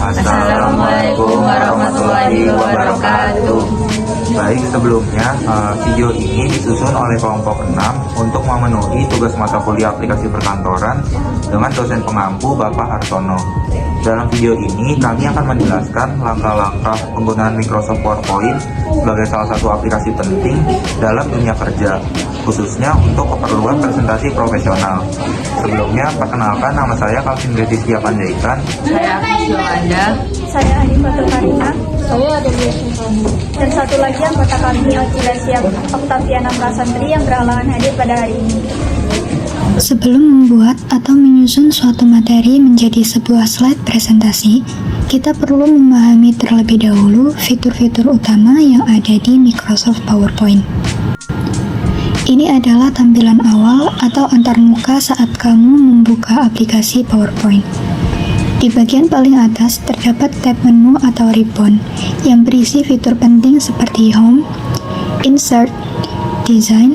Assalamualaikum warahmatullahi wabarakatuh. Baik, sebelumnya video ini disusun oleh kelompok 6 untuk memenuhi tugas mata kuliah aplikasi perkantoran dengan dosen pengampu Bapak Hartono. Dalam video ini kami akan menjelaskan langkah-langkah penggunaan Microsoft PowerPoint sebagai salah satu aplikasi penting dalam dunia kerja, khususnya untuk keperluan presentasi profesional. Sebelumnya, perkenalkan, nama saya Calvin Rizky Panjaitan. Saya Afis Yolanda. Saya Hanifah Karina. Saya Adelia Sultani. Dan satu lagi anggota kami, Octaviana Octaviana Prasantri, yang berhalangan hadir pada hari ini. Sebelum membuat atau menyusun suatu materi menjadi sebuah slide presentasi, kita perlu memahami terlebih dahulu fitur-fitur utama yang ada di Microsoft PowerPoint. Ini adalah tampilan awal atau antarmuka saat kamu membuka aplikasi PowerPoint. Di bagian paling atas terdapat tab menu atau ribbon yang berisi fitur penting seperti Home, Insert, Design,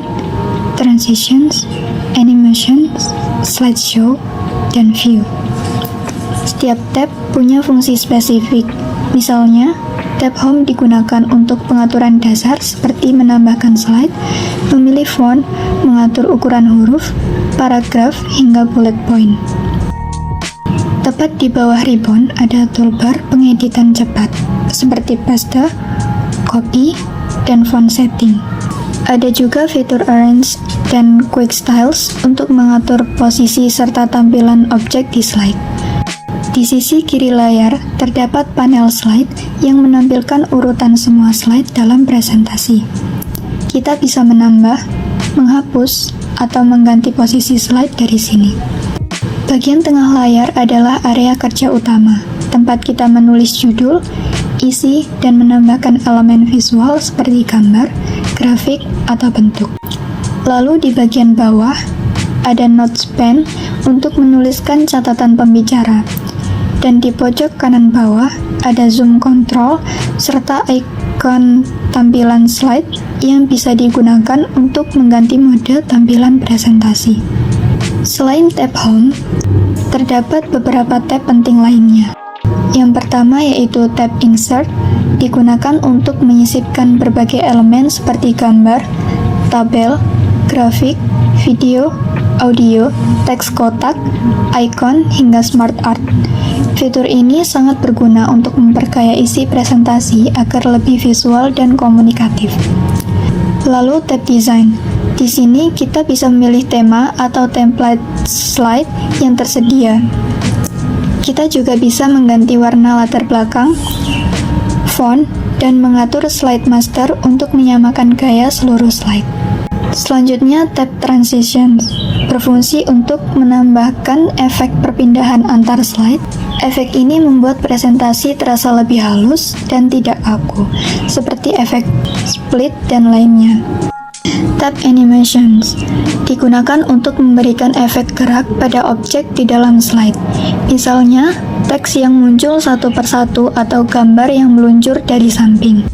Transitions, Animations, Slideshow, dan View. Setiap tab punya fungsi spesifik. Misalnya, tab Home digunakan untuk pengaturan dasar seperti menambahkan slide, memilih font, mengatur ukuran huruf, paragraf, hingga bullet point. Tepat di bawah ribbon ada toolbar pengeditan cepat, seperti paste, copy, dan font setting. Ada juga fitur Arrange dan Quick Styles untuk mengatur posisi serta tampilan objek di slide. Di sisi kiri layar terdapat panel slide yang menampilkan urutan semua slide dalam presentasi. Kita bisa menambah, menghapus, atau mengganti posisi slide dari sini. Bagian tengah layar adalah area kerja utama, tempat kita menulis judul, isi, dan menambahkan elemen visual seperti gambar, grafik, atau bentuk. Lalu di bagian bawah, ada notes pen untuk menuliskan catatan pembicara. Dan di pojok kanan bawah, ada zoom control, serta ikon tampilan slide yang bisa digunakan untuk mengganti mode tampilan presentasi. Selain tab Home, terdapat beberapa tab penting lainnya. Yang pertama yaitu tab Insert, digunakan untuk menyisipkan berbagai elemen seperti gambar, tabel, grafik, video, audio, teks kotak, icon, hingga smart art. Fitur ini sangat berguna untuk memperkaya isi presentasi agar lebih visual dan komunikatif. Lalu tab Design. Di sini kita bisa memilih tema atau template slide yang tersedia. Kita juga bisa mengganti warna latar belakang, font, dan mengatur slide master untuk menyamakan gaya seluruh slide. Selanjutnya, tab Transitions berfungsi untuk menambahkan efek perpindahan antar slide. Efek ini membuat presentasi terasa lebih halus dan tidak kaku, seperti efek split dan lainnya. Tab Animations digunakan untuk memberikan efek gerak pada objek di dalam slide. Misalnya, teks yang muncul satu persatu atau gambar yang meluncur dari samping.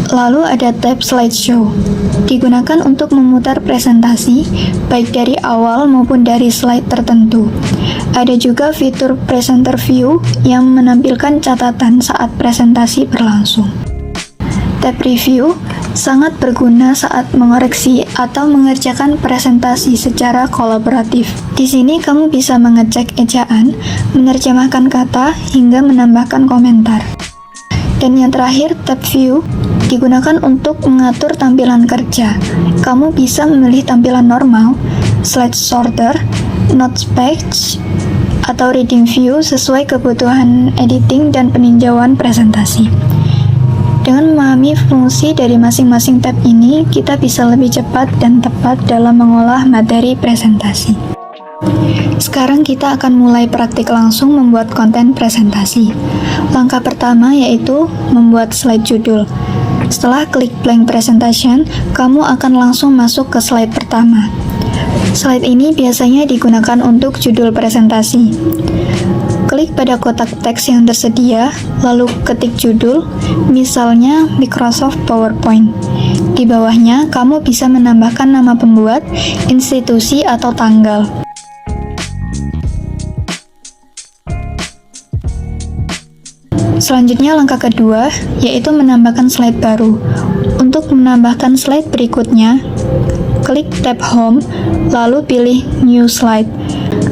Lalu ada tab Slideshow, digunakan untuk memutar presentasi, baik dari awal maupun dari slide tertentu. Ada juga fitur Presenter View yang menampilkan catatan saat presentasi berlangsung. Tab Review sangat berguna saat mengoreksi atau mengerjakan presentasi secara kolaboratif. Di sini kamu bisa mengecek ejaan, menerjemahkan kata, hingga menambahkan komentar. Dan yang terakhir, tab View digunakan untuk mengatur tampilan kerja. Kamu bisa memilih tampilan normal, slide sorter, notes page, atau reading view sesuai kebutuhan editing dan peninjauan presentasi. Dengan memahami fungsi dari masing-masing tab ini, kita bisa lebih cepat dan tepat dalam mengolah materi presentasi. Sekarang kita akan mulai praktik langsung membuat konten presentasi. Langkah pertama yaitu membuat slide judul. Setelah klik blank presentation, kamu akan langsung masuk ke slide pertama. Slide ini biasanya digunakan untuk judul presentasi. Klik pada kotak teks yang tersedia, lalu ketik judul, misalnya Microsoft PowerPoint. Di bawahnya, kamu bisa menambahkan nama pembuat, institusi, atau tanggal. Selanjutnya langkah kedua, yaitu menambahkan slide baru. Untuk menambahkan slide berikutnya, klik tab Home, lalu pilih New Slide.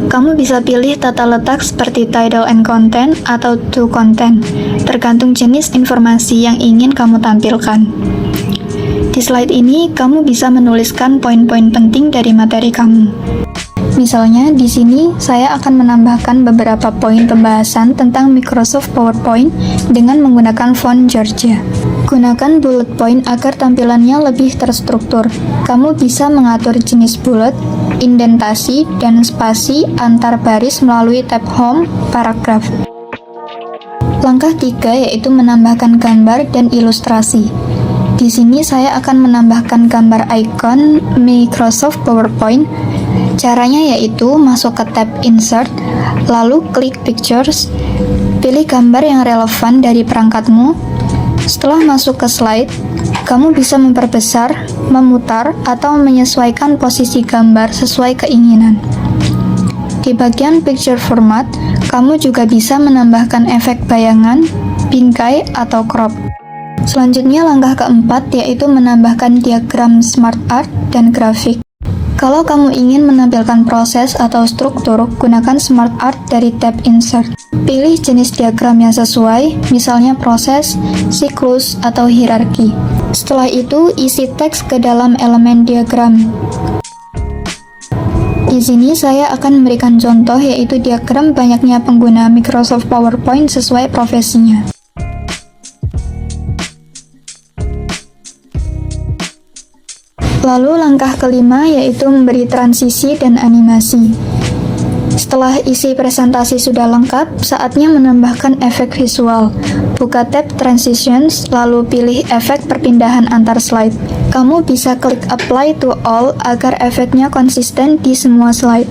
Kamu bisa pilih tata letak seperti Title and Content atau To Content, tergantung jenis informasi yang ingin kamu tampilkan. Di slide ini, kamu bisa menuliskan poin-poin penting dari materi kamu. Misalnya, di sini saya akan menambahkan beberapa poin pembahasan tentang Microsoft PowerPoint dengan menggunakan font Georgia. Gunakan bullet point agar tampilannya lebih terstruktur. Kamu bisa mengatur jenis bullet, indentasi, dan spasi antar baris melalui tab Home, Paragraph. Langkah 3 yaitu menambahkan gambar dan ilustrasi. Di sini saya akan menambahkan gambar icon Microsoft PowerPoint. Caranya yaitu masuk ke tab Insert, lalu klik Pictures, pilih gambar yang relevan dari perangkatmu. Setelah masuk ke slide, kamu bisa memperbesar, memutar, atau menyesuaikan posisi gambar sesuai keinginan. Di bagian Picture Format, kamu juga bisa menambahkan efek bayangan, bingkai, atau crop. Selanjutnya langkah keempat yaitu menambahkan diagram smart art dan grafik. Kalau kamu ingin menampilkan proses atau struktur, gunakan smart art dari tab Insert. Pilih jenis diagram yang sesuai, misalnya proses, siklus, atau hierarki. Setelah itu, isi teks ke dalam elemen diagram. Di sini saya akan memberikan contoh yaitu diagram banyaknya pengguna Microsoft PowerPoint sesuai profesinya. Lalu langkah kelima yaitu memberi transisi dan animasi. Setelah isi presentasi sudah lengkap, saatnya menambahkan efek visual. Buka tab Transitions, lalu pilih efek perpindahan antar slide. Kamu bisa klik Apply to All agar efeknya konsisten di semua slide.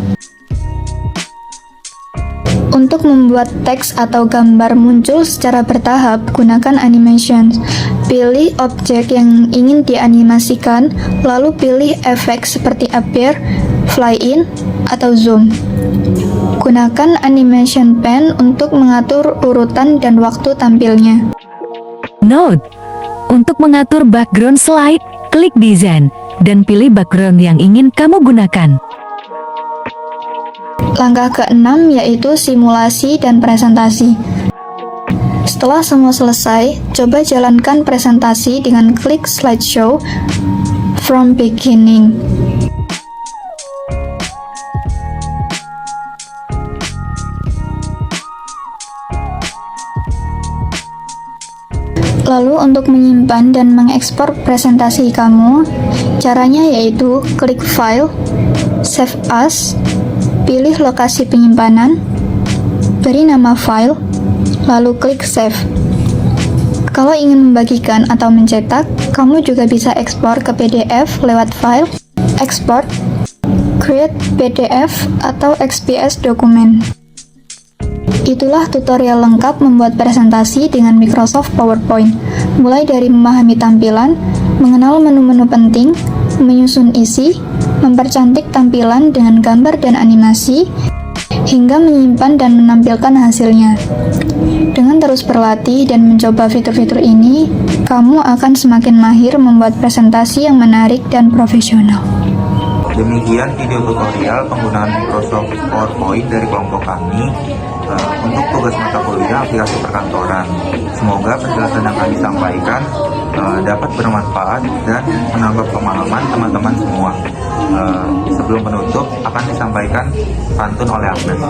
Untuk membuat teks atau gambar muncul secara bertahap, gunakan animations. Pilih objek yang ingin dianimasikan, lalu pilih efek seperti appear, fly in, atau zoom. Gunakan animation pen untuk mengatur urutan dan waktu tampilnya. Note: untuk mengatur background slide, klik Design, dan pilih background yang ingin kamu gunakan. Langkah keenam yaitu simulasi dan presentasi. Setelah semua selesai, coba jalankan presentasi dengan klik Slideshow from beginning. Lalu untuk menyimpan dan mengekspor presentasi kamu, caranya yaitu klik File, Save As, pilih lokasi penyimpanan, beri nama file, lalu klik Save. Kalau ingin membagikan atau mencetak, kamu juga bisa ekspor ke PDF lewat File, Export, Create PDF, atau XPS dokumen. Itulah tutorial lengkap membuat presentasi dengan Microsoft PowerPoint, mulai dari memahami tampilan, mengenal menu-menu penting, menyusun isi, mempercantik tampilan dengan gambar dan animasi, hingga menyimpan dan menampilkan hasilnya. Dengan terus berlatih dan mencoba fitur-fitur ini, kamu akan semakin mahir membuat presentasi yang menarik dan profesional. Demikian video tutorial penggunaan Microsoft PowerPoint dari kelompok kami untuk tugas mata kuliah aplikasi perkantoran. Semoga penjelasan yang kami sampaikan dapat bermanfaat dan menambah pemahaman teman-teman semua. Sebelum penutup, akan disampaikan pantun oleh Agnes.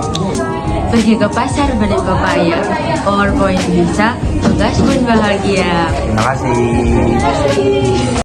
Pergi ke pasar beli pepaya, PowerPoint bisa, tugas pun bahagia. Terima kasih.